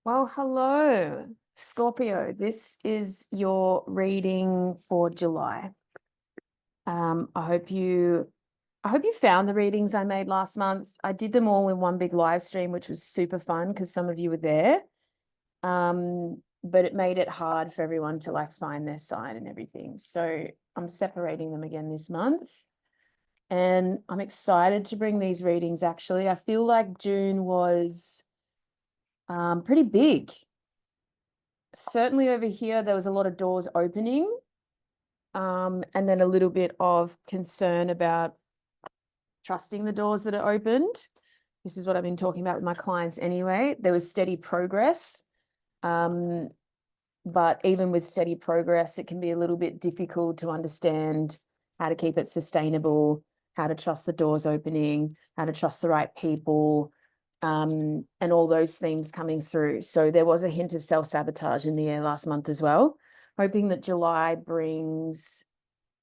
Well, hello, Scorpio. This is your reading for July. I hope you found the readings I made last month. I did them all in one big live stream, which was super fun because some of you were there. But it made it hard for everyone to like find their sign and everything. So I'm separating them again this month. And I'm excited to bring these readings, actually. I feel like June was pretty big. Certainly over here, there was a lot of doors opening, and then a little bit of concern about trusting the doors that are opened. This is what I've been talking about with my clients anyway. There was steady progress, but even with steady progress, it can be a little bit difficult to understand how to keep it sustainable, how to trust the doors opening, how to trust the right people, and all those themes coming through. So there was a hint of self-sabotage in the air last month as well. Hoping that July brings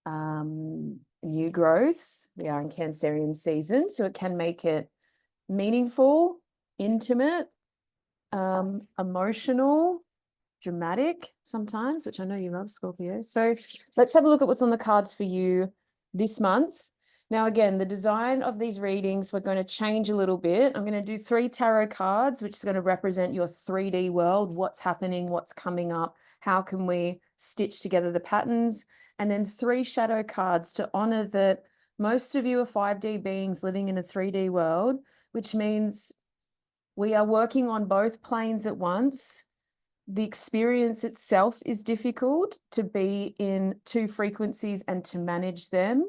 new growth. We are in Cancerian season, so it can make it meaningful, intimate, emotional, dramatic sometimes, which I know you love, Scorpio. So let's have a look at what's on the cards for you this month. Now, again, the design of these readings, we're going to change a little bit. I'm going to do 3 tarot cards, which is going to represent your 3D world, what's happening, what's coming up, how can we stitch together the patterns, and then 3 shadow cards to honor that most of you are 5D beings living in a 3D world, which means we are working on both planes at once. The experience itself is difficult to be in 2 frequencies and to manage them.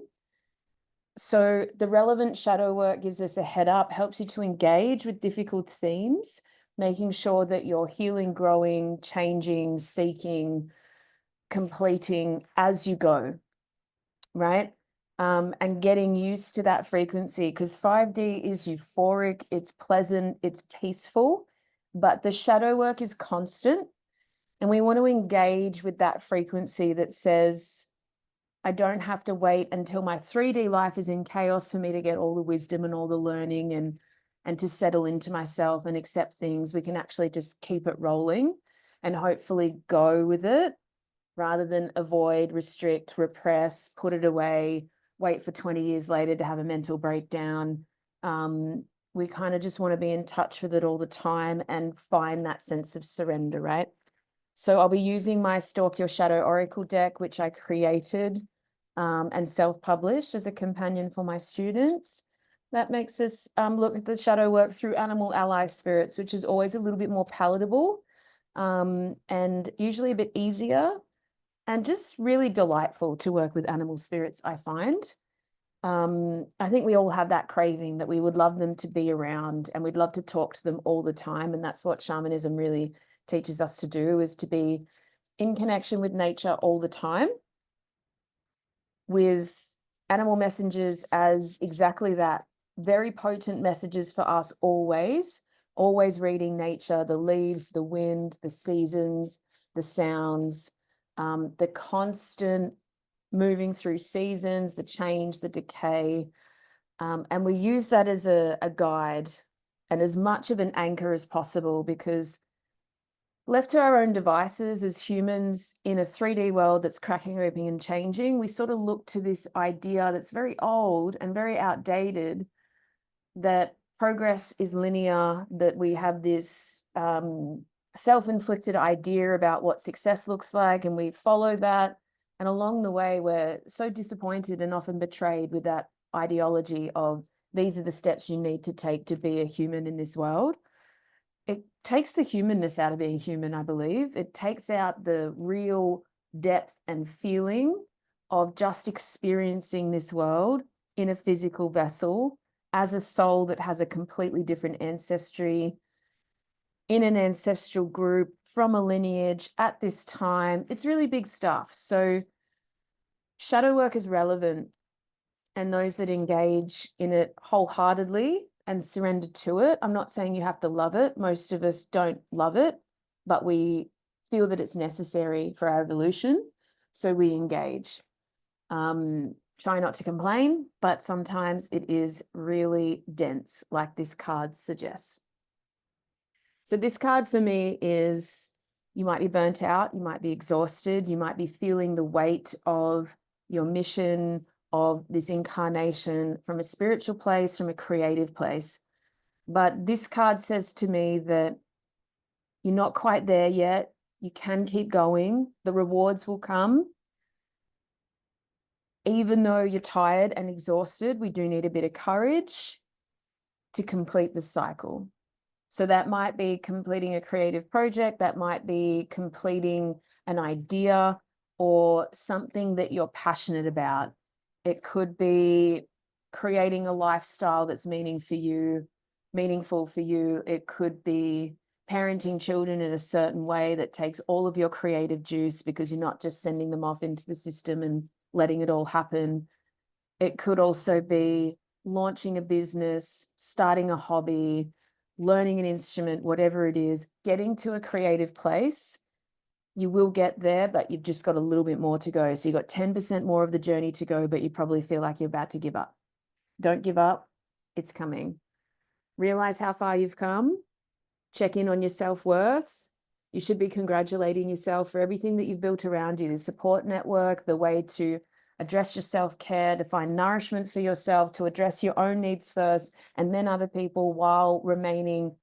So the relevant shadow work gives us a head up, helps you to engage with difficult themes, making sure that you're healing, growing, changing, seeking, completing as you go, right? And getting used to that frequency, because 5D is euphoric, it's pleasant, it's peaceful, but the shadow work is constant. And we want to engage with that frequency that says, I don't have to wait until my 3D life is in chaos for me to get all the wisdom and all the learning and to settle into myself and accept things. We can actually just keep it rolling and hopefully go with it rather than avoid, restrict, repress, put it away, wait for 20 years later to have a mental breakdown. We kind of just want to be in touch with it all the time and find that sense of surrender, right? So I'll be using my Stalk Your Shadow Oracle deck, which I created and self-published as a companion for my students. That makes us look at the shadow work through animal ally spirits, which is always a little bit more palatable and usually a bit easier and just really delightful to work with animal spirits, I find. I think we all have that craving that we would love them to be around and we'd love to talk to them all the time. And that's what shamanism really teaches us to do, is to be in connection with nature all the time, with animal messengers as exactly that, very potent messages for us always reading nature, the leaves, the wind, the seasons, the sounds, the constant moving through seasons, the change, the decay. And we use that as a guide and as much of an anchor as possible, because left to our own devices as humans in a 3D world that's cracking open and changing, we sort of look to this idea that's very old and very outdated, that progress is linear, that we have this self-inflicted idea about what success looks like, and we follow that. And along the way, we're so disappointed and often betrayed with that ideology of these are the steps you need to take to be a human in this world. It takes the humanness out of being human, I believe. It takes out the real depth and feeling of just experiencing this world in a physical vessel as a soul that has a completely different ancestry, in an ancestral group, from a lineage at this time. It's really big stuff. So shadow work is relevant, and those that engage in it wholeheartedly and surrender to it. I'm not saying you have to love it. Most of us don't love it, but we feel that it's necessary for our evolution. So we engage. Try not to complain, but sometimes it is really dense, like this card suggests. So this card for me is, you might be burnt out, you might be exhausted, you might be feeling the weight of your mission, of this incarnation from a spiritual place, from a creative place. But this card says to me that you're not quite there yet. You can keep going. The rewards will come. Even though you're tired and exhausted, we do need a bit of courage to complete the cycle. So that might be completing a creative project, that might be completing an idea or something that you're passionate about. It could be creating a lifestyle that's meaningful for you. It could be parenting children in a certain way that takes all of your creative juice, because you're not just sending them off into the system and letting it all happen. It could also be launching a business, starting a hobby, learning an instrument, whatever it is, getting to a creative place. You will get there, but you've just got a little bit more to go. So you've got 10% more of the journey to go, but you probably feel like you're about to give up. Don't give up. It's coming. Realize how far you've come. Check in on your self-worth. You should be congratulating yourself for everything that you've built around you, the support network, the way to address your self-care, to find nourishment for yourself, to address your own needs first, and then other people, while remaining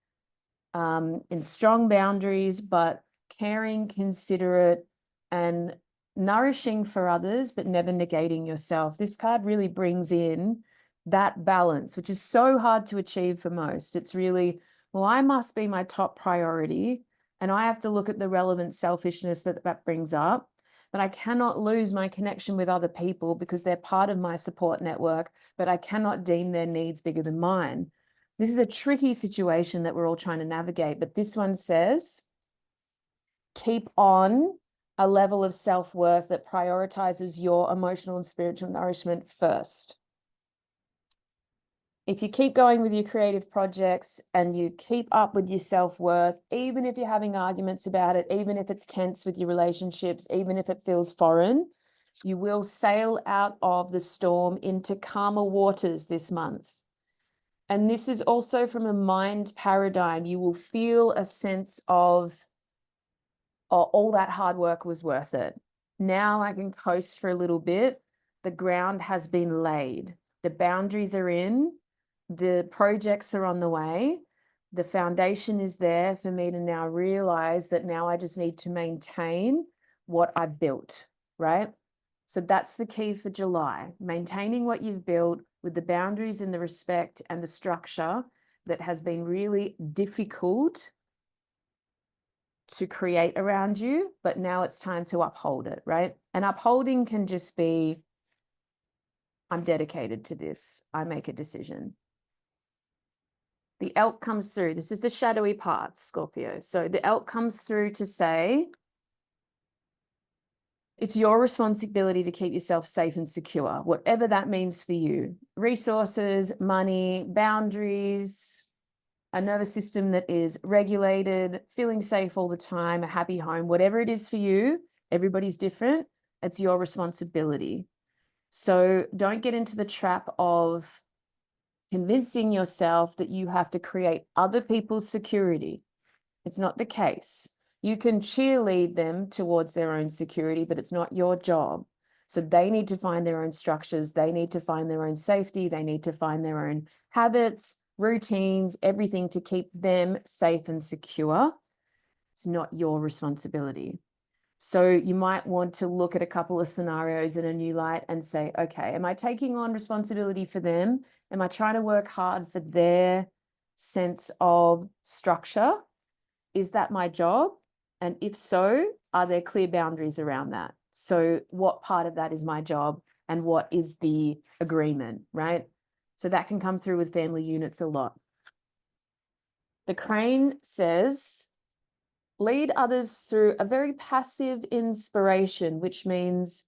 in strong boundaries, but caring, considerate, and nourishing for others, but never negating yourself. This card really brings in that balance, which is so hard to achieve for most. It's really, well, I must be my top priority, and I have to look at the relevant selfishness that brings up, but I cannot lose my connection with other people because they're part of my support network, but I cannot deem their needs bigger than mine. This is a tricky situation that we're all trying to navigate, but this one says, keep on a level of self-worth that prioritizes your emotional and spiritual nourishment first. If you keep going with your creative projects and you keep up with your self-worth, even if you're having arguments about it, even if it's tense with your relationships, even if it feels foreign, you will sail out of the storm into calmer waters this month. And this is also from a mind paradigm. You will feel a sense of, oh, all that hard work was worth it. Now I can coast for a little bit. The ground has been laid. The boundaries are in. The projects are on the way. The foundation is there for me to now realize that now I just need to maintain what I've built, right? So that's the key for July, maintaining what you've built with the boundaries and the respect and the structure that has been really difficult to create around you, but now it's time to uphold it, right? And upholding can just be, I'm dedicated to this. I make a decision. The elk comes through. This is the shadowy part, Scorpio. So the elk comes through to say, it's your responsibility to keep yourself safe and secure, whatever that means for you. Resources, money, boundaries, a nervous system that is regulated, feeling safe all the time, a happy home, whatever it is for you, everybody's different. It's your responsibility. So don't get into the trap of convincing yourself that you have to create other people's security. It's not the case. You can cheerlead them towards their own security, but it's not your job. So they need to find their own structures. They need to find their own safety. They need to find their own habits, routines, everything to keep them safe and secure. It's not your responsibility. So you might want to look at a couple of scenarios in a new light and say, okay, am I taking on responsibility for them? Am I trying to work hard for their sense of structure? Is that my job? And if so, are there clear boundaries around that? So what part of that is my job and what is the agreement, right? So that can come through with family units a lot. The crane says, lead others through a very passive inspiration, which means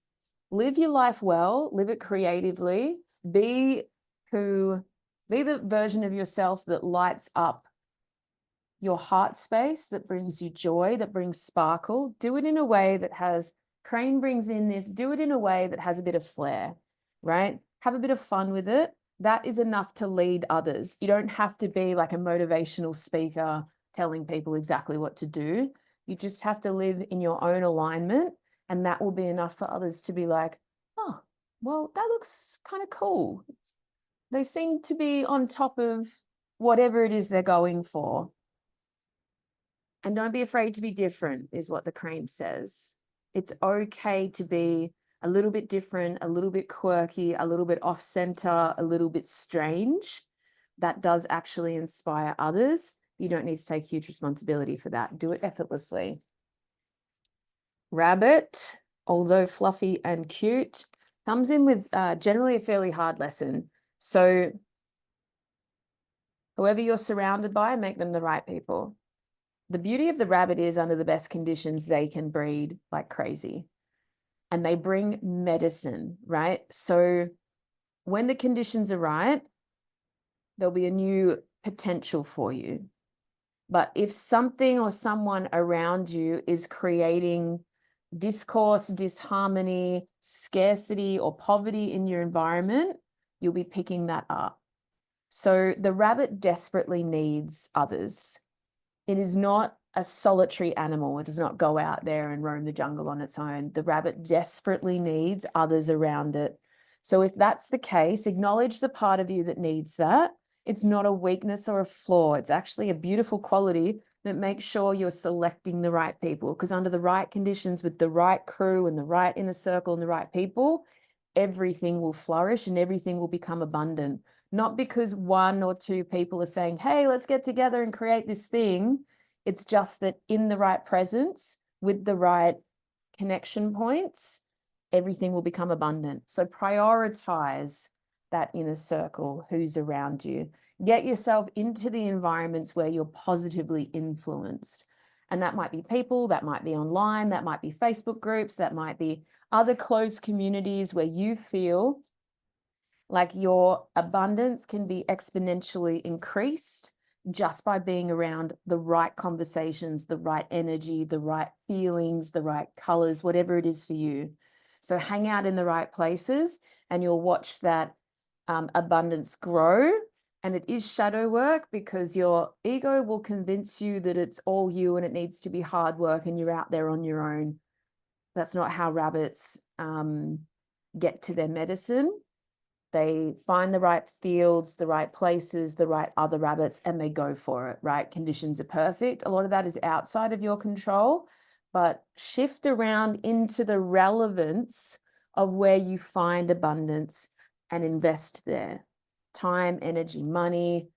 live your life well, live it creatively, be the version of yourself that lights up your heart space, that brings you joy, that brings sparkle. Do it in a way that has, crane brings in this, do it in a way that has a bit of flair, right? Have a bit of fun with it. That is enough to lead others. You don't have to be like a motivational speaker telling people exactly what to do. You just have to live in your own alignment, and that will be enough for others to be like, oh, well, that looks kind of cool. They seem to be on top of whatever it is they're going for. And don't be afraid to be different, is what the cream says. It's okay to be a little bit different, a little bit quirky, a little bit off center, a little bit strange. That does actually inspire others. You don't need to take huge responsibility for that. Do it effortlessly. Rabbit, although fluffy and cute, comes in with generally a fairly hard lesson. So whoever you're surrounded by, make them the right people. The beauty of the rabbit is under the best conditions, they can breed like crazy. And they bring medicine, right? So when the conditions are right, there'll be a new potential for you. But if something or someone around you is creating discourse, disharmony, scarcity, or poverty in your environment, you'll be picking that up. So the rabbit desperately needs others. It is not a solitary animal. It does not go out there and roam the jungle on its own. The rabbit desperately needs others around it. So if that's the case, acknowledge the part of you that needs that. It's not a weakness or a flaw. It's actually a beautiful quality that makes sure you're selecting the right people, because under the right conditions with the right crew and the right inner circle and the right people, everything will flourish and everything will become abundant. Not because one or two people are saying, hey, let's get together and create this thing. It's just that in the right presence with the right connection points, everything will become abundant. So prioritize that inner circle, who's around you. Get yourself into the environments where you're positively influenced. And that might be people, that might be online, that might be Facebook groups, that might be other close communities where you feel like your abundance can be exponentially increased just by being around the right conversations, the right energy, the right feelings, the right colors, whatever it is for you. So hang out in the right places and you'll watch that abundance grow. And it is shadow work, because your ego will convince you that it's all you and it needs to be hard work and you're out there on your own. That's not how rabbits get to their medicine. They find the right fields, the right places, the right other rabbits, and they go for it, right? Conditions are perfect. A lot of that is outside of your control, but shift around into the relevance of where you find abundance and invest there. Time, energy, money,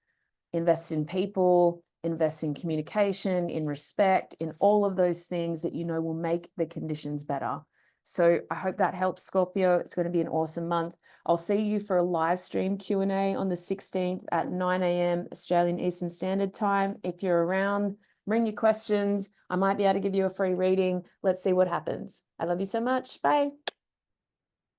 invest in people, invest in communication, in respect, in all of those things that you know will make the conditions better. So I hope that helps, Scorpio. It's going to be an awesome month. I'll see you for a live stream Q&A on the 16th at 9 a.m. Australian Eastern Standard Time. If you're around, bring your questions. I might be able to give you a free reading. Let's see what happens. I love you so much. Bye.